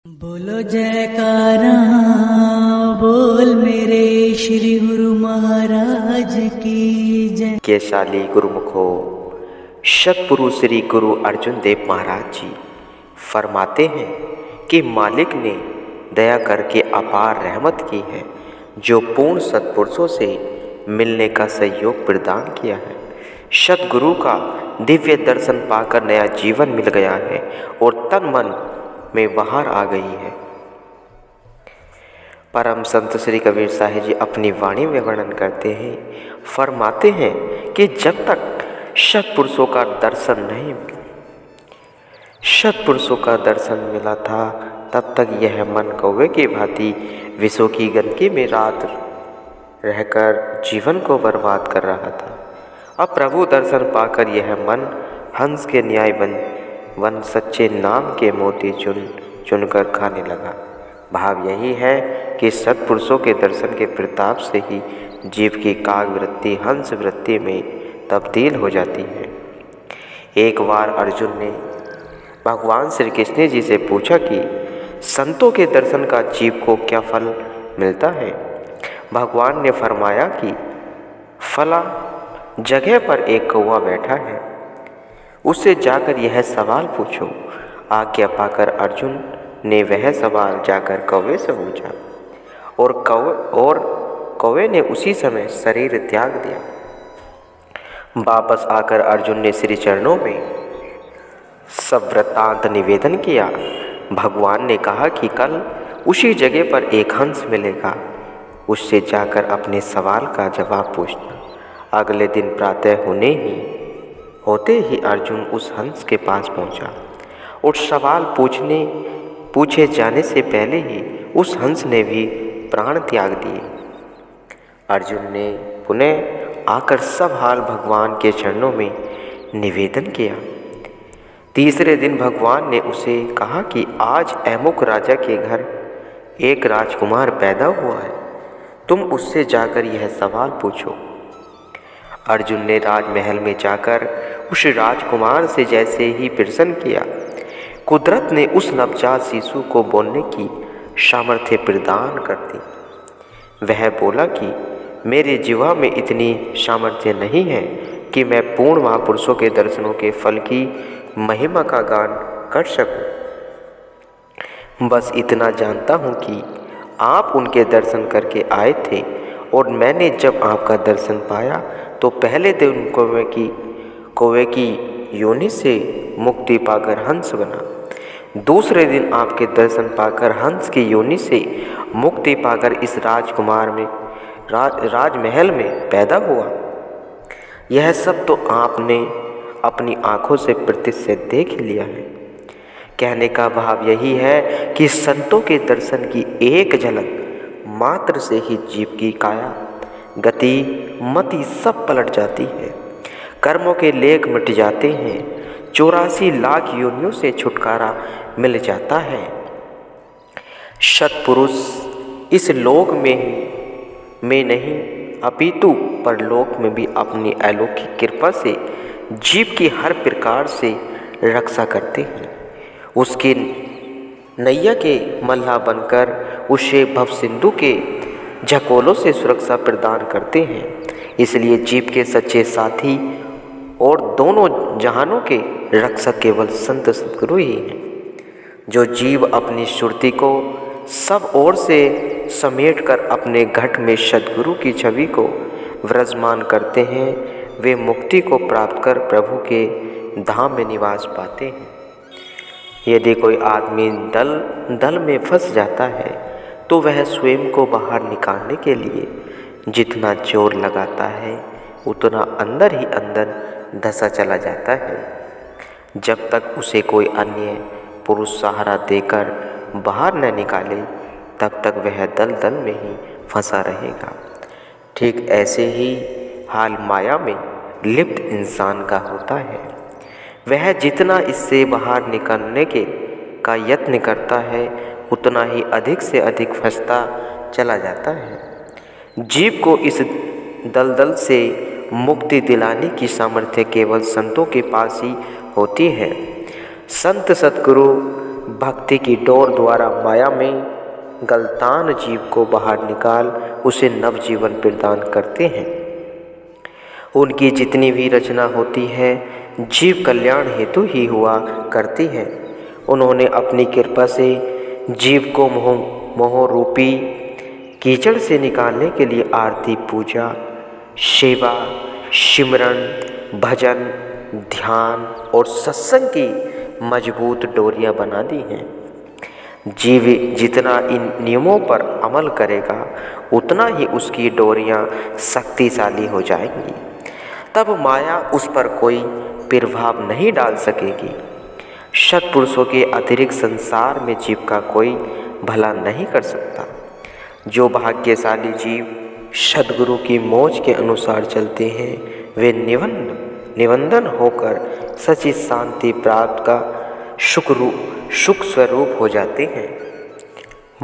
बोलो जयकारा, बोल मेरे श्री गुरु महाराज की जय। के शाली गुरुमुखो सतपुरु श्री गुरु अर्जुन देव महाराज जी फरमाते हैं कि मालिक ने दया करके अपार रहमत की है, जो पूर्ण सत्पुरुषों से मिलने का सहयोग प्रदान किया है। सतगुरु का दिव्य दर्शन पाकर नया जीवन मिल गया है और तन मन में बहार आ गई है। परम संत श्री कबीर साहिब जी अपनी वाणी में वर्णन करते हैं, फरमाते हैं कि जब तक सत्पुरुषों का दर्शन नहीं मिला, सत्पुरुषों का दर्शन मिला था, तब तक यह मन कौवे की भांति विषयों की गंदगी में रात रहकर जीवन को बर्बाद कर रहा था। अब प्रभु दर्शन पाकर यह मन हंस के न्याय वन सच्चे नाम के मोती चुन चुनकर खाने लगा। भाव यही है कि सत्पुरुषों के दर्शन के प्रताप से ही जीव की काग वृत्ति हंस वृत्ति में तब्दील हो जाती है। एक बार अर्जुन ने भगवान श्री कृष्ण जी से पूछा कि संतों के दर्शन का जीव को क्या फल मिलता है। भगवान ने फरमाया कि फला जगह पर एक कौवा बैठा है, उससे जाकर यह सवाल पूछो। आज्ञा पाकर अर्जुन ने वह सवाल जाकर कौवे से पूछा और कौवे ने उसी समय शरीर त्याग दिया। वापस आकर अर्जुन ने श्री चरणों में सब वृत्तांत निवेदन किया। भगवान ने कहा कि कल उसी जगह पर एक हंस मिलेगा, उससे जाकर अपने सवाल का जवाब पूछना। अगले दिन प्रातः होते ही अर्जुन उस हंस के पास पहुंचा और सवाल पूछे जाने से पहले ही उस हंस ने भी प्राण त्याग दिए। अर्जुन ने पुनः आकर सब हाल भगवान के चरणों में निवेदन किया। तीसरे दिन भगवान ने उसे कहा कि आज अमुक राजा के घर एक राजकुमार पैदा हुआ है, तुम उससे जाकर यह सवाल पूछो। अर्जुन ने राजमहल में जाकर उस राजकुमार से जैसे ही प्रश्न किया, कुदरत ने उस नवजात शिशु को बोलने की सामर्थ्य प्रदान कर दी। वह बोला कि मेरे जीवा में इतनी सामर्थ्य नहीं है कि मैं पूर्ण महापुरुषों के दर्शनों के फल की महिमा का गान कर सकूं। बस इतना जानता हूँ कि आप उनके दर्शन करके आए थे और मैंने जब आपका दर्शन पाया तो पहले दिन कौवे की योनि से मुक्ति पाकर हंस बना, दूसरे दिन आपके दर्शन पाकर हंस की योनि से मुक्ति पाकर इस राजकुमार में राजमहल में पैदा हुआ। यह सब तो आपने अपनी आँखों से प्रत्यक्ष देख लिया है। कहने का भाव यही है कि संतों के दर्शन की एक झलक मात्र से ही जीव की काया गति मति सब पलट जाती है, कर्मों के लेख मिट जाते हैं, 84 लाख योनियों से छुटकारा मिल जाता है। सत्पुरुष इस लोक में नहीं अपितु परलोक में भी अपनी अलौकिक कृपा से जीव की हर प्रकार से रक्षा करते हैं। उसके नैया के मल्लाह बनकर उसे भवसिंधु के झकोलों से सुरक्षा प्रदान करते हैं। इसलिए जीव के सच्चे साथी और दोनों जहानों के रक्षक केवल संत सद्गुरु ही हैं। जो जीव अपनी सुरती को सब ओर से समेटकर अपने घट में सद्गुरु की छवि को विराजमान करते हैं, वे मुक्ति को प्राप्त कर प्रभु के धाम में निवास पाते हैं। यदि कोई आदमी दल में फंस जाता है तो वह स्वयं को बाहर निकालने के लिए जितना जोर लगाता है उतना अंदर ही अंदर धंसा चला जाता है। जब तक उसे कोई अन्य पुरुष सहारा देकर बाहर न निकाले तब तक वह दल में ही फंसा रहेगा। ठीक ऐसे ही हाल माया में लिप्त इंसान का होता है। वह जितना इससे बाहर निकलने का यत्न करता है उतना ही अधिक से अधिक फंसता चला जाता है। जीव को इस दलदल से मुक्ति दिलाने की सामर्थ्य केवल संतों के पास ही होती है। संत सद्गुरु भक्ति की डोर द्वारा माया में गलतान जीव को बाहर निकाल उसे नवजीवन प्रदान करते हैं। उनकी जितनी भी रचना होती है जीव कल्याण हेतु ही हुआ करती है। उन्होंने अपनी कृपा से जीव को मोह रूपी कीचड़ से निकालने के लिए आरती, पूजा, सेवा, सिमरन, भजन, ध्यान और सत्संग की मजबूत डोरियां बना दी हैं। जीव जितना इन नियमों पर अमल करेगा उतना ही उसकी डोरियां शक्तिशाली हो जाएंगी। तब माया उस पर कोई प्रभाव नहीं डाल सकेगी। सत्पुरुषों के अतिरिक्त संसार में जीव का कोई भला नहीं कर सकता। जो भाग्यशाली जीव सद्गुरु की मौज के अनुसार चलते हैं वे निवंदन होकर सच्ची शांति प्राप्त का सुख स्वरूप हो जाते हैं।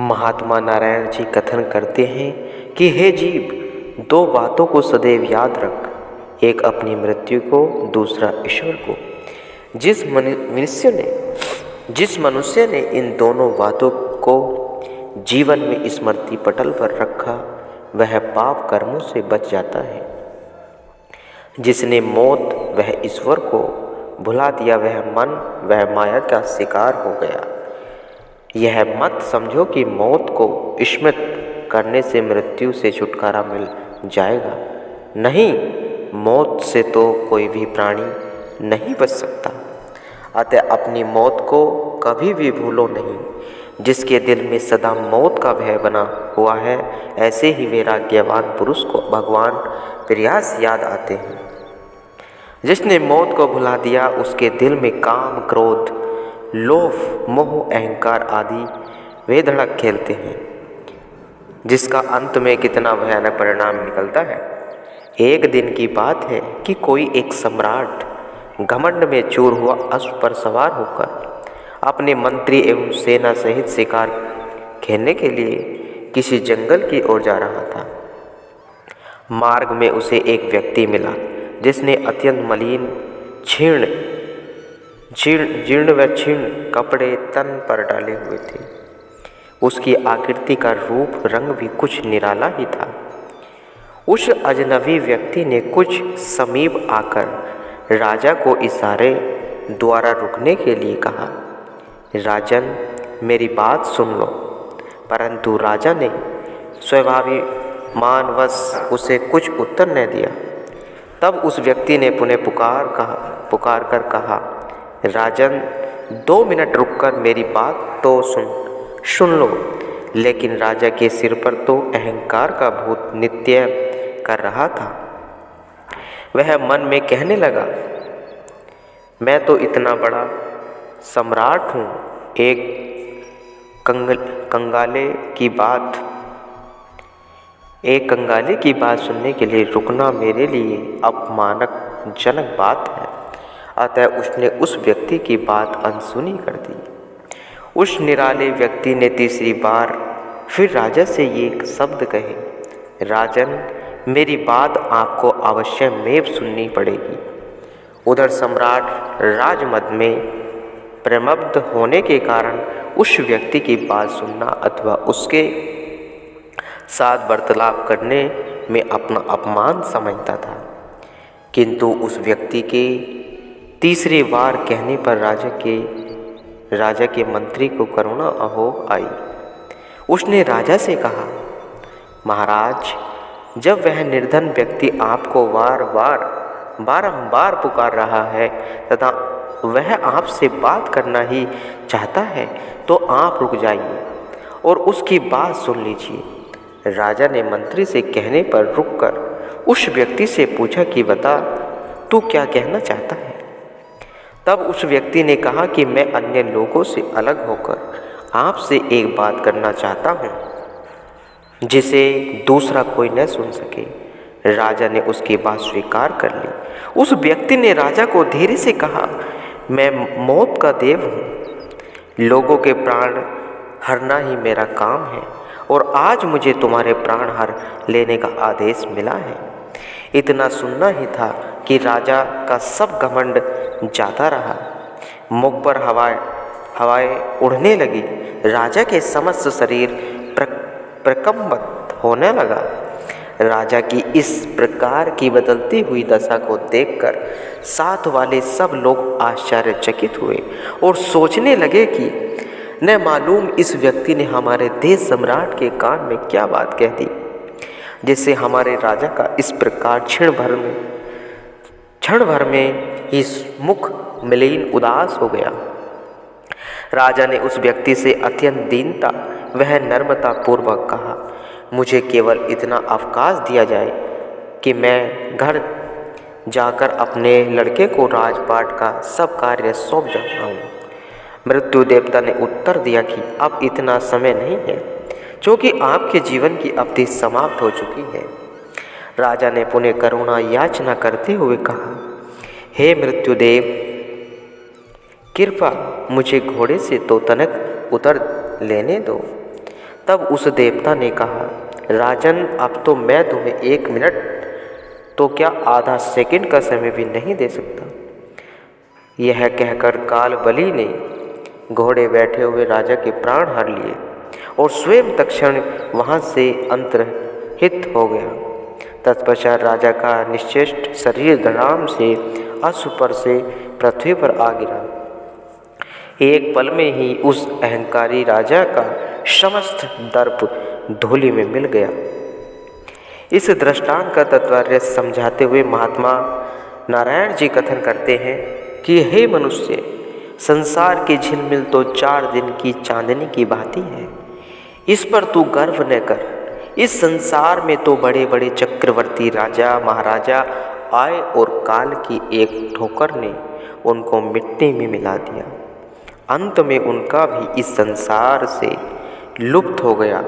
महात्मा नारायण जी कथन करते हैं कि हे जीव, दो बातों को सदैव याद रख, एक अपनी मृत्यु को, दूसरा ईश्वर को। जिस मनुष्य ने इन दोनों बातों को जीवन में स्मृति पटल पर रखा वह पाप कर्मों से बच जाता है। जिसने मौत वह ईश्वर को भुला दिया वह माया का शिकार हो गया। यह मत समझो कि मौत को स्मृत करने से मृत्यु से छुटकारा मिल जाएगा। नहीं, मौत से तो कोई भी प्राणी नहीं बच सकता। अतः अपनी मौत को कभी भी भूलो नहीं। जिसके दिल में सदा मौत का भय बना हुआ है ऐसे ही वैराग्यवान पुरुष को भगवान प्रयास याद आते हैं। जिसने मौत को भुला दिया उसके दिल में काम, क्रोध, लोभ, मोह, अहंकार आदि वे धड़क खेलते हैं, जिसका अंत में कितना भयानक परिणाम निकलता है। एक दिन की बात है कि कोई एक सम्राट घमंड में चूर हुआ अश्व पर सवार होकर अपने मंत्री एवं सेना सहित शिकार खेलने के लिए किसी जंगल की ओर जा रहा था। मार्ग में उसे एक व्यक्ति मिला जिसने अत्यंत मलिन, जीर्ण व क्षीण कपड़े तन पर डाले हुए थे। उसकी आकृति का रूप रंग भी कुछ निराला ही था। उस अजनबी व्यक्ति ने कुछ समीप आकर राजा को इशारे द्वारा रुकने के लिए कहा, राजन, मेरी बात सुन लो। परंतु राजा ने स्वाभिमानवश उसे कुछ उत्तर न दिया। तब उस व्यक्ति ने पुनः पुकार कर कहा, राजन, 2 मिनट रुककर मेरी बात तो सुन लो। लेकिन राजा के सिर पर तो अहंकार का भूत नृत्य कर रहा था। वह मन में कहने लगा, मैं तो इतना बड़ा सम्राट हूँ, एक कंगाले की बात सुनने के लिए रुकना मेरे लिए अपमानजनक बात है। अतः उसने उस व्यक्ति की बात अनसुनी कर दी। उस निराले व्यक्ति ने तीसरी बार फिर राजा से ये शब्द कहे, राजन, मेरी बात आपको अवश्य में सुननी पड़ेगी। उधर सम्राट राजमद में प्रमग्न होने के कारण उस व्यक्ति की बात सुनना अथवा उसके साथ वार्तालाप करने में अपना अपमान समझता था। किंतु उस व्यक्ति के तीसरी बार कहने पर राजा के मंत्री को करुणा हो आई। उसने राजा से कहा, महाराज, जब वह निर्धन व्यक्ति आपको बारंबार पुकार रहा है तथा वह आपसे बात करना ही चाहता है तो आप रुक जाइए और उसकी बात सुन लीजिए। राजा ने मंत्री से कहने पर रुककर उस व्यक्ति से पूछा कि बता, तू क्या कहना चाहता है। तब उस व्यक्ति ने कहा कि मैं अन्य लोगों से अलग होकर आपसे एक बात करना चाहता हूँ जिसे दूसरा कोई न सुन सके। राजा ने उसकी बात स्वीकार कर ली। उस व्यक्ति ने राजा को धीरे से कहा, मैं मौत का देव हूँ, लोगों के प्राण हरना ही मेरा काम है और आज मुझे तुम्हारे प्राण हर लेने का आदेश मिला है। इतना सुनना ही था कि राजा का सब घमंड जाता रहा। मुख पर हवाएं उड़ने लगी। राजा के समस्त शरीर प्रकम्पित होने लगा। राजा की इस प्रकार की बदलती हुई दशा को देखकर साथ वाले सब लोग आश्चर्यचकित हुए और सोचने लगे कि न मालूम इस व्यक्ति ने हमारे देश सम्राट के कान में क्या बात कह दी, जिससे हमारे राजा का इस प्रकार क्षण भर में ही मुख मलिन उदास हो गया। राजा ने उस व्यक्ति से अत्यंत दीनता वह नम्रता पूर्वक कहा, मुझे केवल इतना अवकाश दिया जाए कि मैं घर जाकर अपने लड़के को राजपाट का सब कार्य सौंप जाऊँ। मृत्यु देवता ने उत्तर दिया कि अब इतना समय नहीं है, क्योंकि आपके जीवन की अवधि समाप्त हो चुकी है। राजा ने पुनः करुणा याचना करते हुए कहा, हे मृत्युदेव, कृपा मुझे घोड़े से तो तनक उतर लेने दो। तब उस देवता ने कहा, राजन, अब तो मैं तुम्हें 1 मिनट तो क्या आधा सेकंड का समय भी नहीं दे सकता। यह कहकर काल बलि ने घोड़े बैठे हुए राजा के प्राण हर लिए और स्वयं तत्क्षण वहाँ से अंतर्हित हो गया। तत्पश्चात राजा का निश्चेष्ट शरीर धड़ाम से अश्व पर से पृथ्वी पर आ गिरा। एक पल में ही उस अहंकारी राजा का समस्त दर्प धूलि में मिल गया। इस दृष्टांत का तात्पर्य समझाते हुए महात्मा नारायण जी कथन करते हैं कि हे मनुष्य, संसार की झिलमिल तो 4 दिन की चांदनी की भांति है। इस पर तू गर्व न कर। इस संसार में तो बड़े बड़े चक्रवर्ती राजा महाराजा आए और काल की एक ठोकर ने उनको मिट्टी में मिला दिया। अंत में उनका भी इस संसार से लुप्त हो गया।